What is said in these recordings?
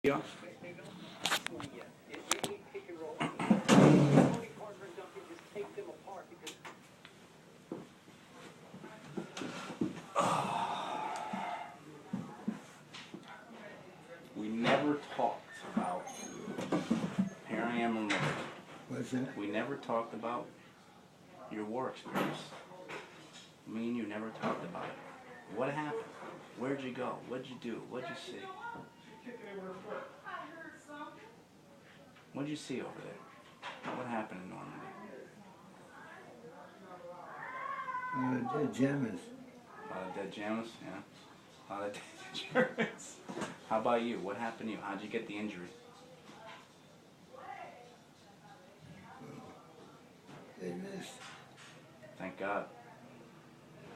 Yeah. We never talked about, here I am remembering, What's that? we never talked about your war experience. Me and you never talked about it. What happened? Where'd you go? What'd you do? What'd you see? What'd you see over there? What happened in Normandy? Dead Germans. A lot of dead Germans, yeah. A lot of dead Germans. How about you? What happened to you? How'd you get the injury? They missed. Thank God.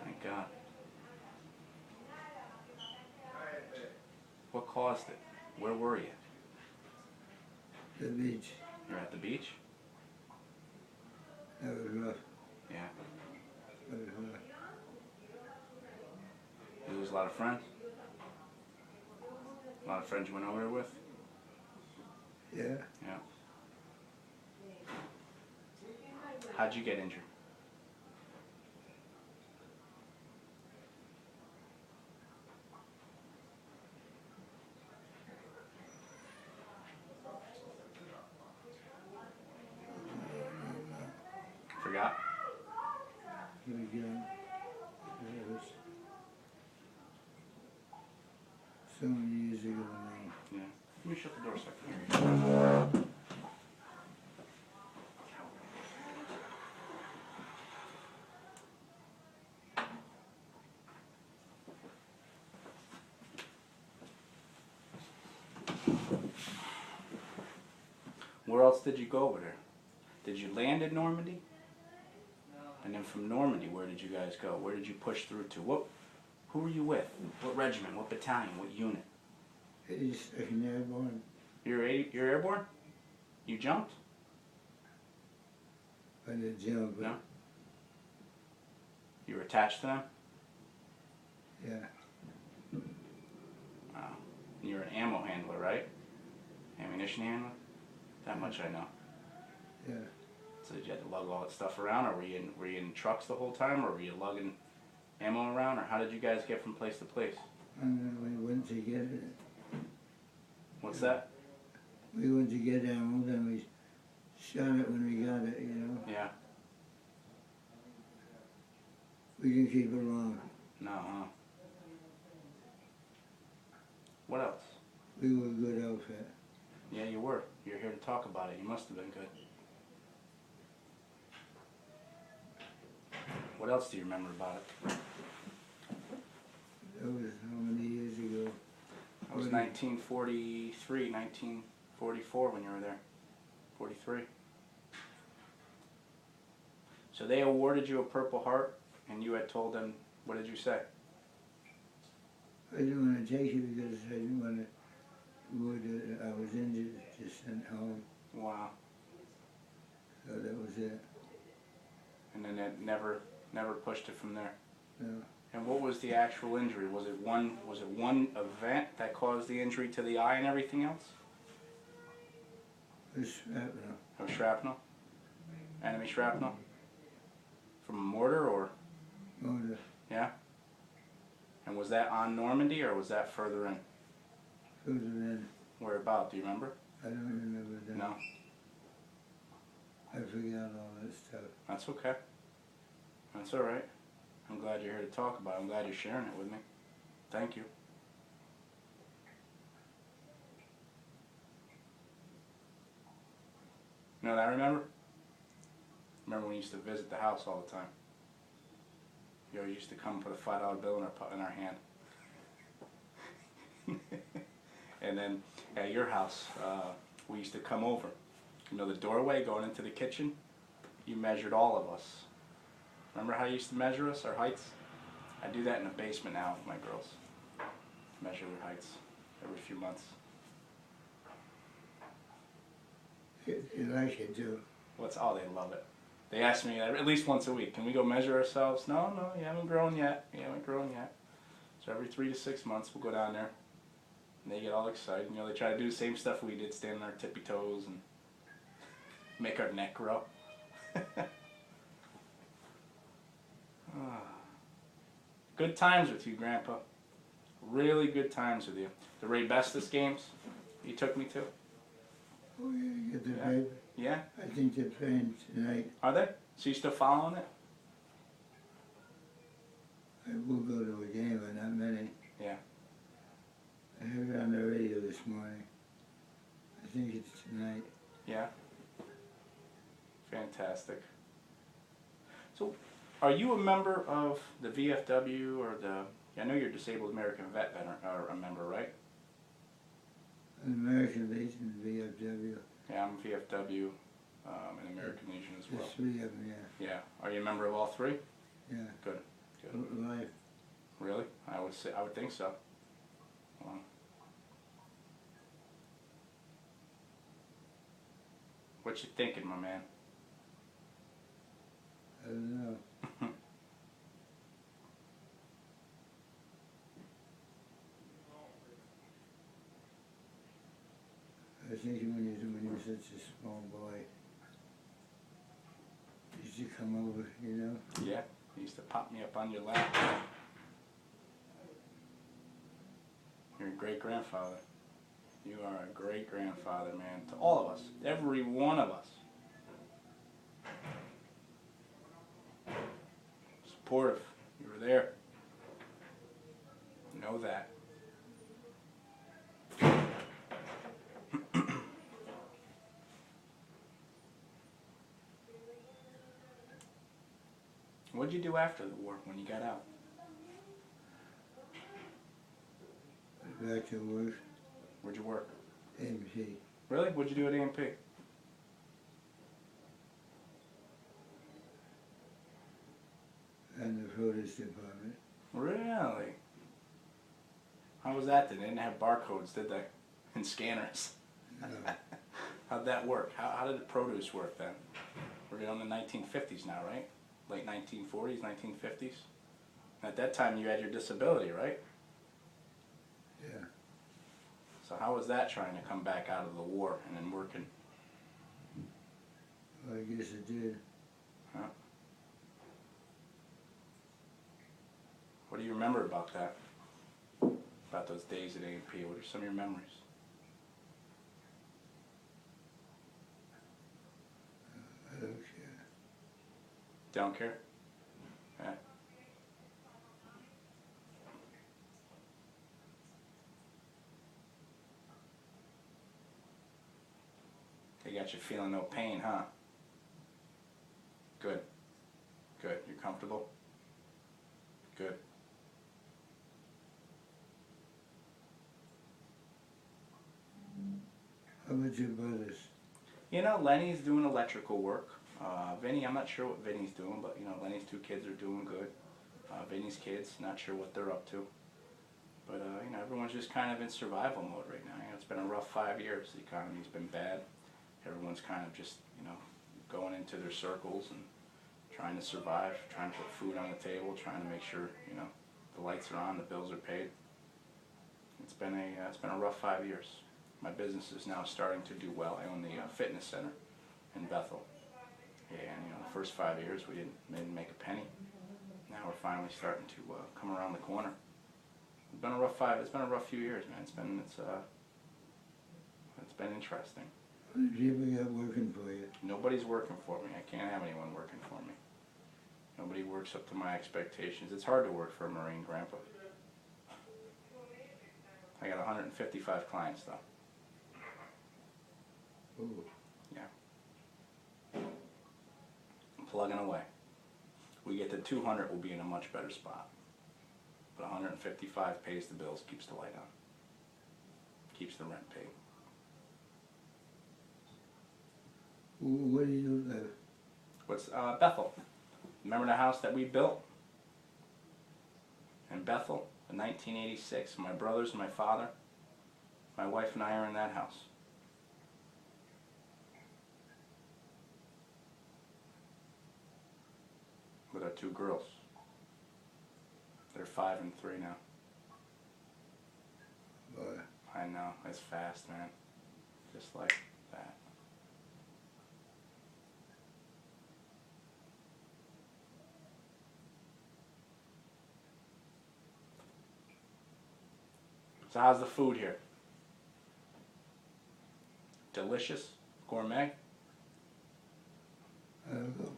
Thank God. What caused it? Where were you? The beach. You're at the beach? That was rough. Yeah. That was rough. You lose a lot of friends? A lot of friends you went over there with? Yeah. Yeah. How'd you get injured? Forgot? Again. That was so many years ago now. Yeah. Let me shut the door so I can hear you. Where else did you go over there? Did you land in Normandy? And then from Normandy, where did you guys go? Where did you push through to? Who were you with? What regiment? What battalion? What unit? He's an airborne. You're airborne? You jumped? I did jump. No? You were attached to them? Yeah. Wow. You're an ammo handler, right? Ammunition handler? That much I know. Yeah. So did you have to lug all that stuff around, or were you in trucks the whole time, or were you lugging ammo around, or how did you guys get from place to place? And then we went to get it. What's that? We went to get ammo, then we shot it when we got it, you know. Yeah. We didn't keep it long. No, huh? What else? We were a good outfit. Yeah, you were. You're here to talk about it. You must have been good. What else do you remember about it? That was how many years ago? It was 1943, 1944 when you were there. 43. So they awarded you a Purple Heart, and you had told them, what did you say? I didn't want to take it because I didn't want to I was injured, just sent home. Wow. So that was it. And then it never pushed it from there. No. And what was the actual injury? Was it one event that caused the injury to the eye and everything else? It was shrapnel. It was shrapnel? Enemy shrapnel? From a mortar or? Motor. Yeah? And was that on Normandy or was that further in? Further in. Where about? Do you remember? I don't remember that. No? I forgot all that stuff. That's okay. That's alright. I'm glad you're here to talk about it. I'm glad you're sharing it with me. Thank you. You know what I remember? Remember when we used to visit the house all the time? You always used to come and put a $5 bill in our hand. And then at your house, we used to come over. You know the doorway going into the kitchen? You measured all of us. Remember how you used to measure us, our heights? I do that in the basement now with my girls. Measure their heights every few months. You like it too. Oh, they love it. They ask me at least once a week, can we go measure ourselves? No, you haven't grown yet. You haven't grown yet. So every 3 to 6 months we'll go down there, And they get all excited. You know, they try to do the same stuff we did, stand on our tippy toes and make our neck grow. Ah. Good times with you, Grandpa. Really good times with you. The Ray Bestis games you took me to. Oh yeah, you get the Yeah. paper? Yeah? I think they're playing tonight. Are they? So you still following it? I will go to a game, but not many. Yeah. I heard it on the radio this morning. I think it's tonight. Yeah. Fantastic. So, are you a member of the VFW or the? I know you're a Disabled American Vet veteran, or a member, right? An American Legion, VFW. Yeah, I'm VFW, and American Legion as well. There's three of them, yeah. Yeah. Are you a member of all three? Yeah. Good. Good. Life. Really? I would say. I would think so. Well, what you thinking, my man? I don't know. I was thinking when you were such a small boy, used to come over, you know? Yeah. You used to pop me up on your lap. You're a great grandfather. You are a great grandfather, man. To all of us. Every one of us. Supportive. You were there. Know that. What'd you do after the war when you got out? Back to work, Where'd you work? MC. Really? What'd you do at AMP? And the produce department. Really? How was that then? They didn't have barcodes, did they? And scanners. No, How'd that work? How did the produce work then? We're in the 1950s now, right? Late 1940s, 1950s? At that time you had your disability, right? yeah. So how was that trying to come back out of the war and then working? Well, I guess it did. Huh? What do you remember about that? About those days at AMP? What are some of your memories? I don't care. Don't care? Yeah. They got you feeling no pain, huh? Good. Good. You're comfortable? Good. How about your brothers? You know, Lenny's doing electrical work. Vinny, I'm not sure what Vinny's doing, but you know, Lenny's two kids are doing good. Vinny's kids, not sure what they're up to. But you know, everyone's just kind of in survival mode right now. You know, it's been a rough 5 years. The economy's been bad. Everyone's kind of just, you know, going into their circles and trying to survive, trying to put food on the table, trying to make sure, you know, the lights are on, the bills are paid. It's been a rough 5 years. My business is now starting to do well. I own the fitness center in Bethel. And you know, the first 5 years we didn't make a penny. Now we're finally starting to come around the corner. It's been a rough few years, man. It's been interesting. What did you ever got working for you? Nobody's working for me. I can't have anyone working for me. Nobody works up to my expectations. It's hard to work for a Marine, Grandpa. I got 155 clients though. Oh, Yeah. I'm plugging away. We get to 200, we'll be in a much better spot. But 155 pays the bills, keeps the light on. Keeps the rent paid. where do you live? What's Bethel? Remember the house that we built in Bethel in 1986? My brothers and my father, my wife and I are in that house. With our 2 girls. They're 5 and 3 now. Boy, I know, it's fast, man. Just like that. So how's the food here? Delicious? Gourmet? I don't go.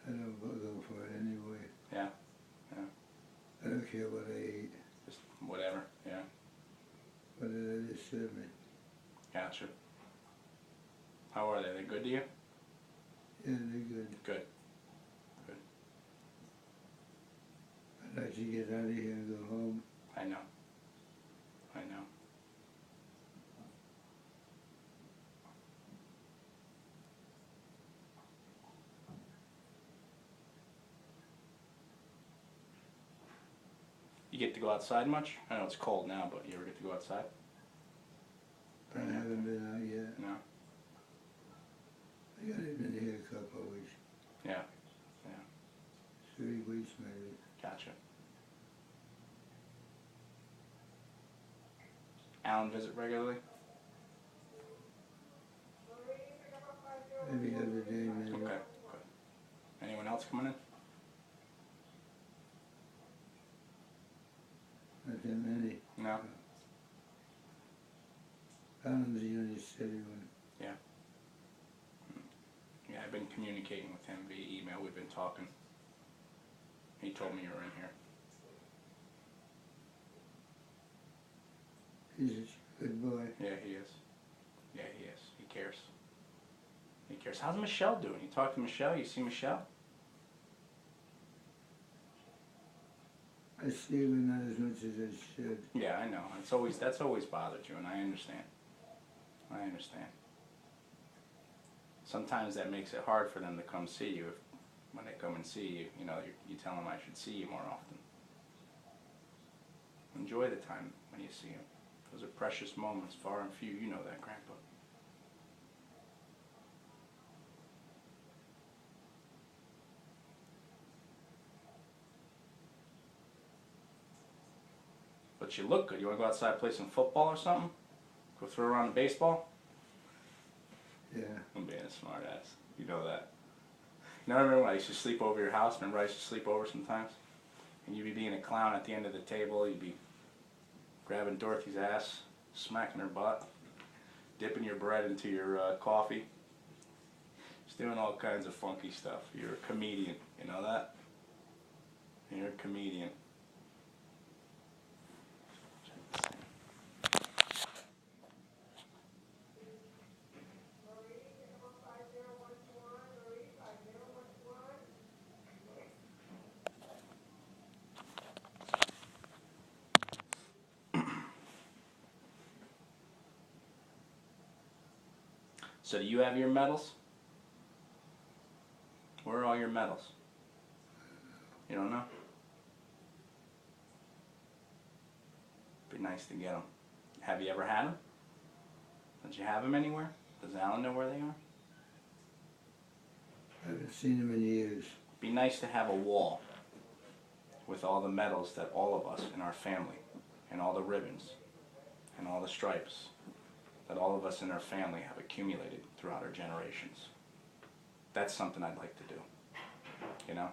I don't go for it anyway. Yeah. I don't care what I eat. Just whatever, yeah. What did they just serve me? Gotcha. How are they? They good to you? Yeah, they're good. Good. I'd like to get out of here and go home. I know. I know. You get to go outside much? I know it's cold now, but you ever get to go outside? I haven't been out yet. No? I only been here a couple of weeks. Yeah. 3 weeks maybe. Gotcha. Alan visit regularly? Every other day maybe. Okay, good. Anyone else coming in? Not that many. No? Alan's the only steady one. Yeah, I've been communicating with him via email. We've been talking. He told me you were in here. He's a good boy. Yeah, he is. Yeah, he is. He cares. He cares. How's Michelle doing? You talk to Michelle? You see Michelle? I see her not as much as I should. Yeah, I know. That's always bothered you, and I understand. I understand. Sometimes that makes it hard for them to come see you. When they come and see you, you tell them I should see you more often. Enjoy the time when you see them. Those are precious moments, far and few. You know that, Grandpa. But you look good. You want to go outside and play some football or something? Go throw around the baseball? Yeah. I'm being a smart ass. You know that. You know, I remember when I used to sleep over your house? Remember I used to sleep over sometimes? And you'd be being a clown at the end of the table. You'd be grabbing Dorothy's ass, smacking her butt, dipping your bread into your coffee. Just doing all kinds of funky stuff. You're a comedian. You know that? You're a comedian. So do you have your medals? Where are all your medals? You don't know? Be nice to get them. Have you ever had them? Did you have them anywhere? Does Alan know where they are? I haven't seen him in years. Be nice to have a wall with all the medals that all of us in our family, and all the ribbons, and all the stripes that all of us in our family have accumulated throughout our generations. That's something I'd like to do, you know?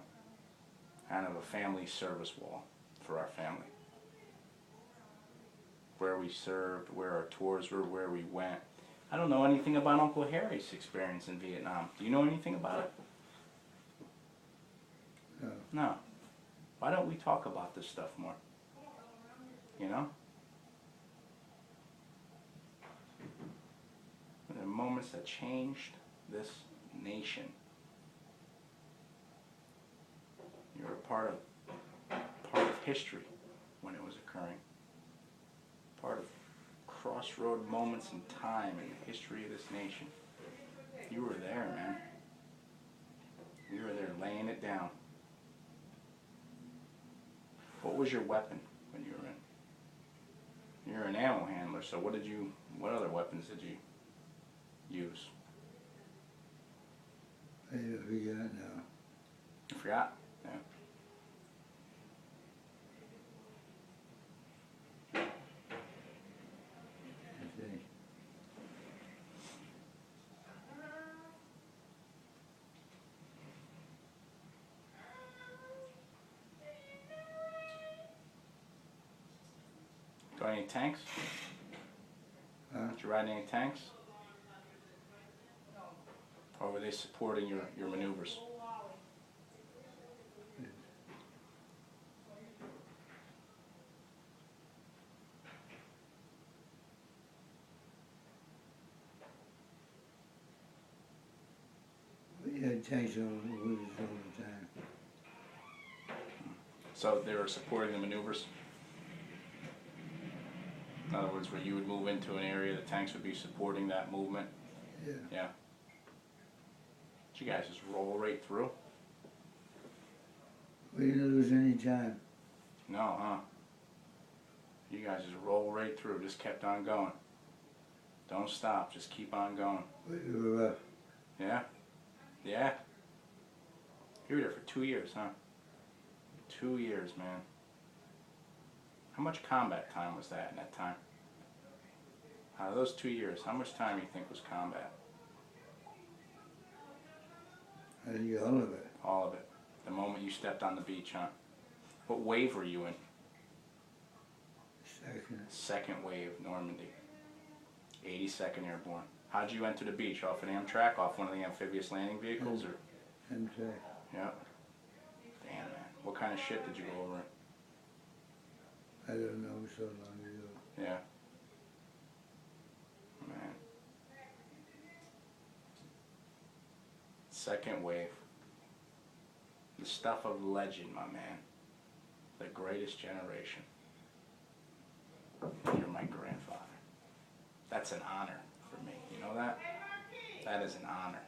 Kind of a family service wall for our family. Where we served, where our tours were, where we went. I don't know anything about Uncle Harry's experience in Vietnam. Do you know anything about it? No. No. Why don't we talk about this stuff more? You know? The moments that changed this nation. You were a part of history when it was occurring. Part of crossroad moments in time in the history of this nation. You were there, man. You were there laying it down. What was your weapon when you were in? You're an ammo handler, so what other weapons did you use? I forgot now. You forgot? Yeah. any tanks? Did you ride any tanks? Or were they supporting your maneuvers? We had tanks all with us all the time. So they were supporting the maneuvers? In other words, where you would move into an area, the tanks would be supporting that movement? Yeah. Yeah. Did you guys just roll right through? We didn't lose any time. No, huh? You guys just roll right through, just kept on going. Don't stop, just keep on going. We were rough. Yeah? Yeah? You were there for 2 years, huh? 2 years, man. How much combat time was that in that time? Out of those 2 years, how much time do you think was combat? I think all of it. All of it. The moment you stepped on the beach, huh? What wave were you in? Second. Second wave, Normandy. 82nd Airborne. How'd you enter the beach? Off an Amtrak? Off one of the amphibious landing vehicles? Or? And Yeah. Damn, man. What kind of shit did you go over in? I don't know, so long ago. Yeah. Man. Second wave. The stuff of legend, my man. The greatest generation. You're my grandfather. That's an honor for me. You know that? That is an honor.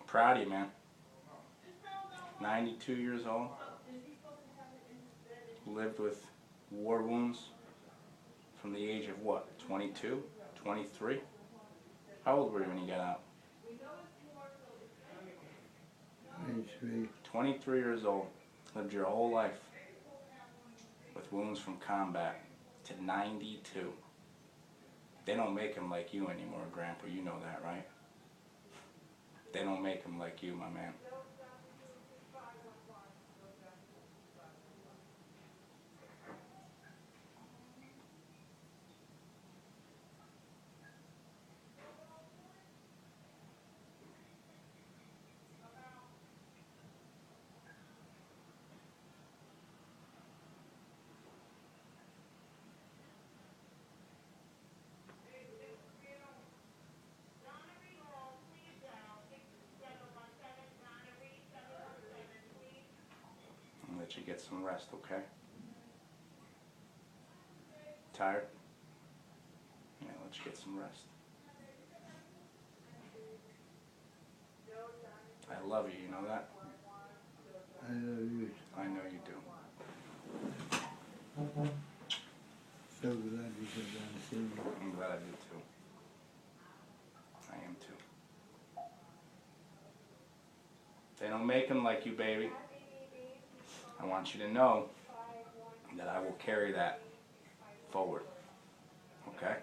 Proud of you, man. 92 years old. Lived with war wounds from the age of what? 22? 23? How old were you when you got out? 23. 23 years old. Lived your whole life with wounds from combat to 92. They don't make them like you anymore, Grandpa. You know that, right? They don't make them like you, my man. I'll let you get some rest, okay? Tired? Yeah, let you get some rest. I love you, you know that? I love you. I know you do. So glad you could see me. I'm glad I do too. I am too. They don't make them like you, baby. I want you to know that I will carry that forward. Okay?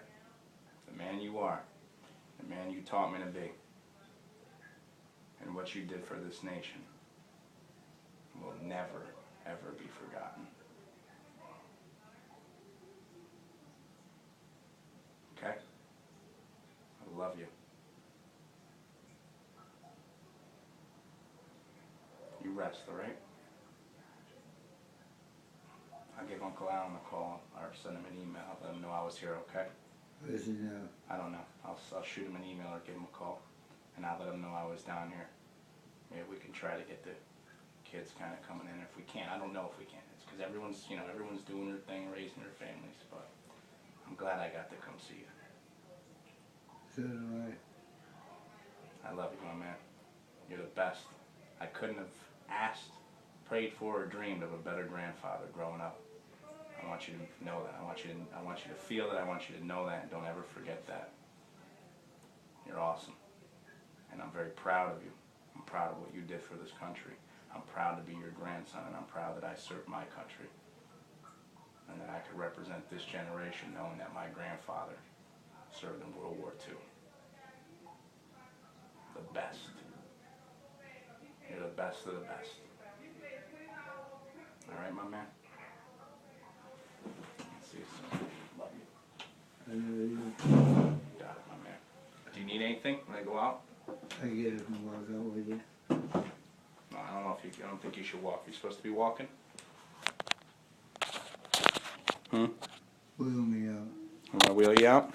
The man you are. The man you taught me to be. And what you did for this nation will never, ever be forgotten. Okay? I love you. You rest, all right? I'll give Uncle Alan a call or send him an email, let him know I was here, okay? Where's he now? I don't know. I'll shoot him an email or give him a call, and I'll let him know I was down here. Maybe we can try to get the kids kind of coming in if we can. I don't know if we can. It's because everyone's doing their thing, raising their families, but I'm glad I got to come see you. So do I love you, my man. You're the best. I couldn't have asked, prayed for, or dreamed of a better grandfather growing up. I want you to know that. I want you to feel that. I want you to know that, and don't ever forget that. You're awesome, and I'm very proud of you. I'm proud of what you did for this country. I'm proud to be your grandson, and I'm proud that I served my country. and that I could represent this generation knowing that my grandfather served in World War II. The best. You're the best of the best. Alright, my man? See you soon. Love you. I know you. Got it, my man. Do you need anything when I go out? I get it and walk out with you. No, I don't know if you, I don't think you should walk. You're supposed to be walking? Wheel me out. I'm gonna wheel you out?